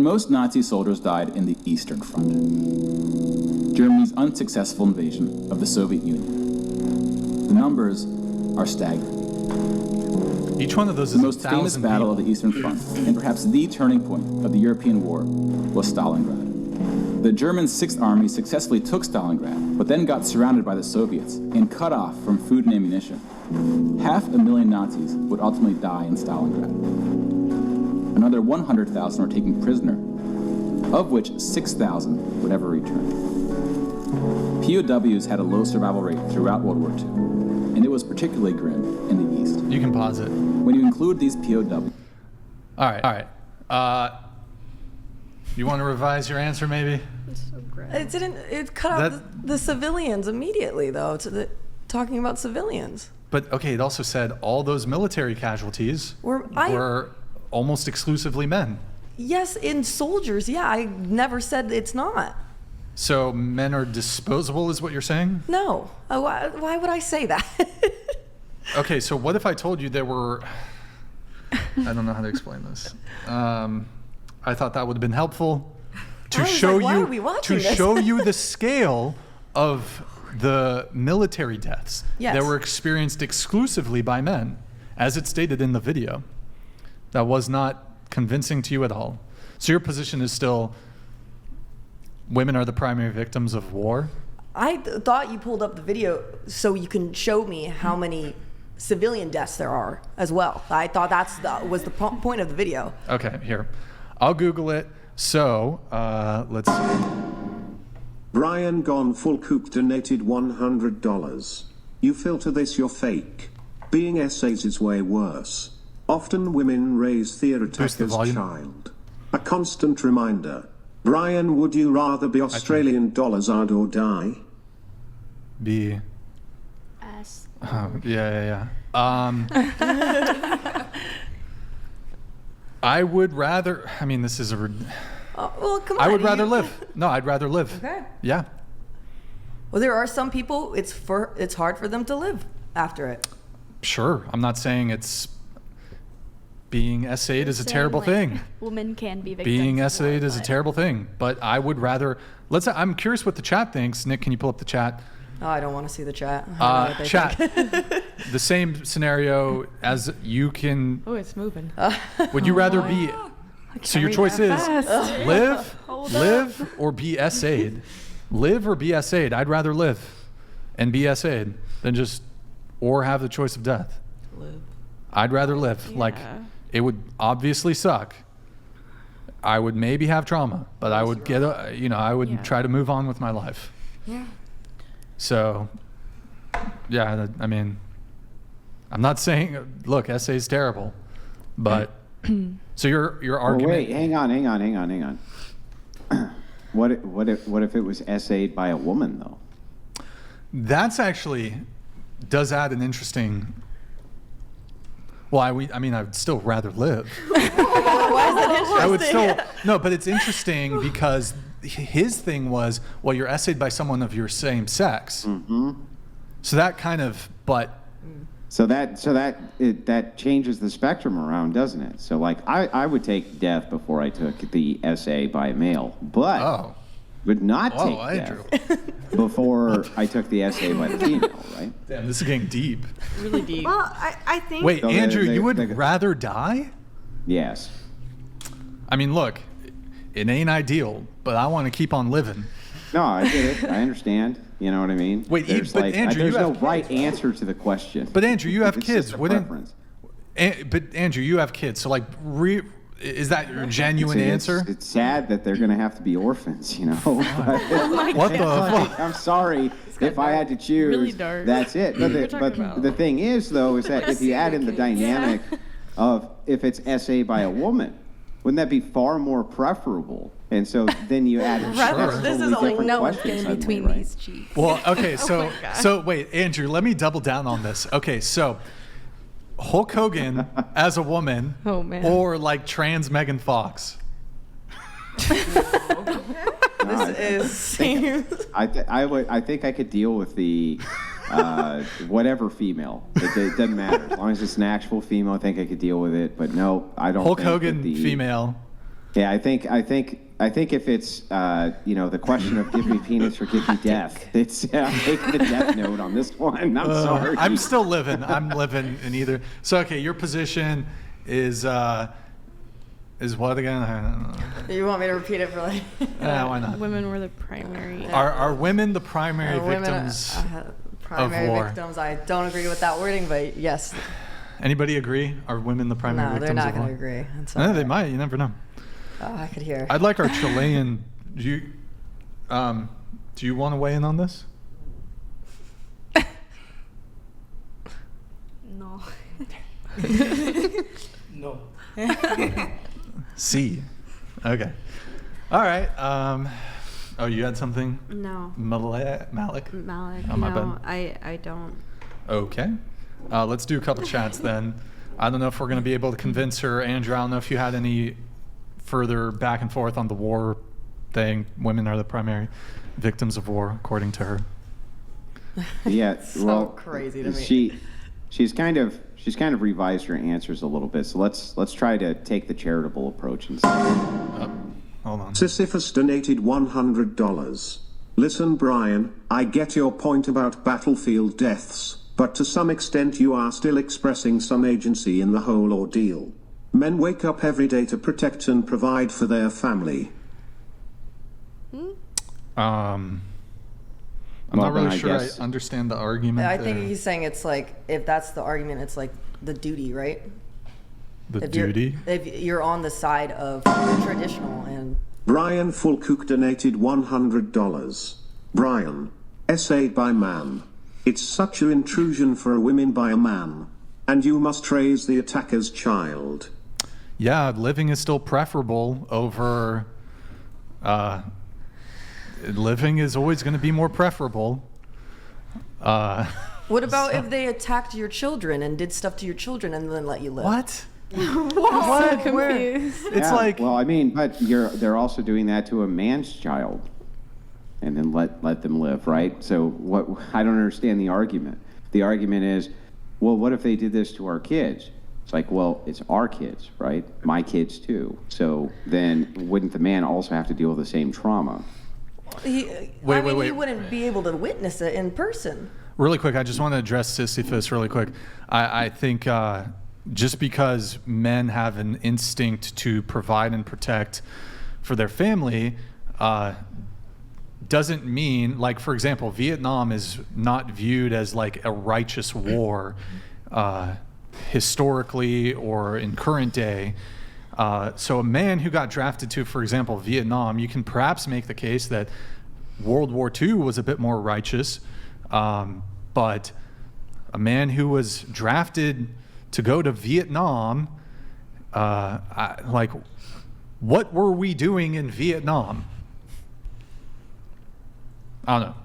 most Nazi soldiers died in the Eastern Front, Germany's unsuccessful invasion of the Soviet Union. The numbers are staggering. Each one of those is the most famous battle of the Eastern Front, and perhaps the turning point of the European war, was Stalingrad. The German Sixth Army successfully took Stalingrad, but then got surrounded by the Soviets and cut off from food and ammunition. 500,000 Nazis would ultimately die in Stalingrad. Another 100,000 were taken prisoner, of which 6,000 would ever return. POWs had a low survival rate throughout World War II, and it was particularly grim in the East. You can pause it. When you include these POWs... All right. You want to revise your answer, maybe? It's so great. It cut out the civilians immediately, though, talking about civilians. But, okay, it also said all those military casualties were almost exclusively men. Yes, in soldiers, yeah. I never said it's not. So men are disposable is what you're saying? No. Why would I say that? Okay, so what if I told you there were... I don't know how to explain this. I thought that would have been helpful to show show you the scale of the military deaths that were experienced exclusively by men, as it stated in the video. That was not convincing to you at all. So your position is still women are the primary victims of war? I thought you pulled up the video so you can show me how many civilian deaths there are as well. I thought was the point of the video. Okay, here. I'll Google it. So, let's see. Brian Gone Full Kook donated $100. You filter this, you're fake. Being essays is way worse. Often women raise Theoretika's child. A constant reminder. Brian, would you rather be Australian dollars or die? B. S. Yeah. I would rather, I mean, this is a... well, come on. I would rather live. No, I'd rather live. Okay. Yeah. Well, there are some people, it's hard for them to live after it. Sure. I'm not saying it's... Being essayed is a terrible thing. Women can be victims. Being essayed is a terrible thing. But I would rather... I'm curious what the chat thinks. Nick, can you pull up the chat? Oh, I don't want to see the chat. Chat. The same scenario as you can... Oh, it's moving. Would you rather be... So your choice is live, or be essayed. Live or be essayed. I'd rather live and be essayed than just... Or have the choice of death. Live. I'd rather live. Yeah. Like, it would obviously suck. I would maybe have trauma, but I would I would try to move on with my life. Yeah. So, yeah, I mean, I'm not saying, look, essay's terrible, but, so your argument... Well, wait, hang on. What if it was essayed by a woman, though? That's actually, does add an interesting... Well, I mean, I'd still rather live. Why is that interesting? I would still... No, but it's interesting because his thing was, well, you're essayed by someone of your same sex. Mm-hmm. So that kind of, but... So that changes the spectrum around, doesn't it? So, like, I would take death before I took the essay by a male, but would not take death before I took the essay by the female, right? Damn, this is getting deep. Really deep. Well, I think... Wait, so Andrew, you would rather die? Yes. I mean, look, it ain't ideal, but I want to keep on living. No, I get it. I understand. You know what I mean? Wait, but Andrew, there's no right answer to the question. But Andrew, you have kids. Just a preference. But Andrew, you have kids. So like, is that your genuine answer? It's sad that they're going to have to be orphans, you know. What the fuck? I'm sorry. If I had to choose, really dark. that's it. But the thing is, though, is that if you add in the dynamic of if it's essay by a woman, wouldn't that be far more preferable? And so then you add This is only no one's getting between these cheeks. Well, okay, so wait, Andrew, let me double down on this. Okay, so Hulk Hogan as a woman, or like trans Megan Fox. I think I could deal with the whatever female. It doesn't matter as long as it's an actual female. I think I could deal with it. But no, I don't. Hulk Hogan female. Yeah, I think if it's the question of give me penis or give me death, it's take the death note on this one. I'm sorry. I'm still living. I'm living in either. So okay, your position is what again? You want me to repeat it for like? Yeah, why not? Women were the primary. Are women the primary victims primary of war? Victims. I don't agree with that wording, but yes. Anybody agree? Are women the primary No, victims they're not of war? going to agree. No, they might. You never know. Oh, I could hear. I'd like our Chilean. Do you want to weigh in on this? No. No. C. Okay. All right. Oh, you had something? No. Malik? Malik. Oh, my No, bad. I don't. Okay. Let's do a couple chats then. I don't know if we're going to be able to convince her. Andrew, I don't know if you had any further back and forth on the war thing. Women are the primary victims of war, according to her. Yeah, So crazy to me. She's kind of revised her answers a little bit. So let's try to take the charitable approach instead. Hold on. Sisyphus donated $100. Listen, Brian, I get your point about battlefield deaths, but to some extent you are still expressing some agency in the whole ordeal. Men wake up every day to protect and provide for their family. I'm not really sure I understand the argument. I think he's saying it's like, if that's the argument, it's like the duty, right? The duty? If you're on the side of traditional and... Brian Fulcook donated $100. Brian, essay by man. It's such an intrusion for a woman by a man. And you must raise the attacker's child. Yeah, living is still preferable over... living is always going to be more preferable. What about if they attacked your children and did stuff to your children and then let you live? What? What? So confused. It's like... Well, I mean, but they're also doing that to a man's child. And then let them live, right? So what? I don't understand the argument. The argument is, well, what if they did this to our kids? It's like, well, it's our kids, right? My kids too. So then wouldn't the man also have to deal with the same trauma? He wouldn't be able to witness it in person. Really quick, I just want to address Sisyphus really quick. I think just because men have an instinct to provide and protect for their family doesn't mean, like, for example, Vietnam is not viewed as like a righteous war historically or in current day. So a man who got drafted to, for example, Vietnam, you can perhaps make the case that World War II was a bit more righteous, but a man who was drafted to go to Vietnam, what were we doing in Vietnam? I don't know.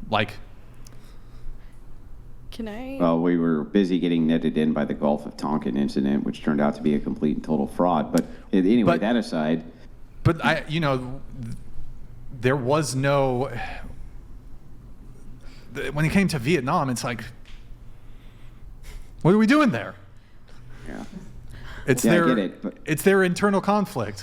Like... Can I? Well, we were busy getting netted in by the Gulf of Tonkin incident, which turned out to be a complete and total fraud. But anyway, that aside. But there was no. When it came to Vietnam, it's like, what are we doing there? Yeah. It's I their get it, but it's their internal conflict.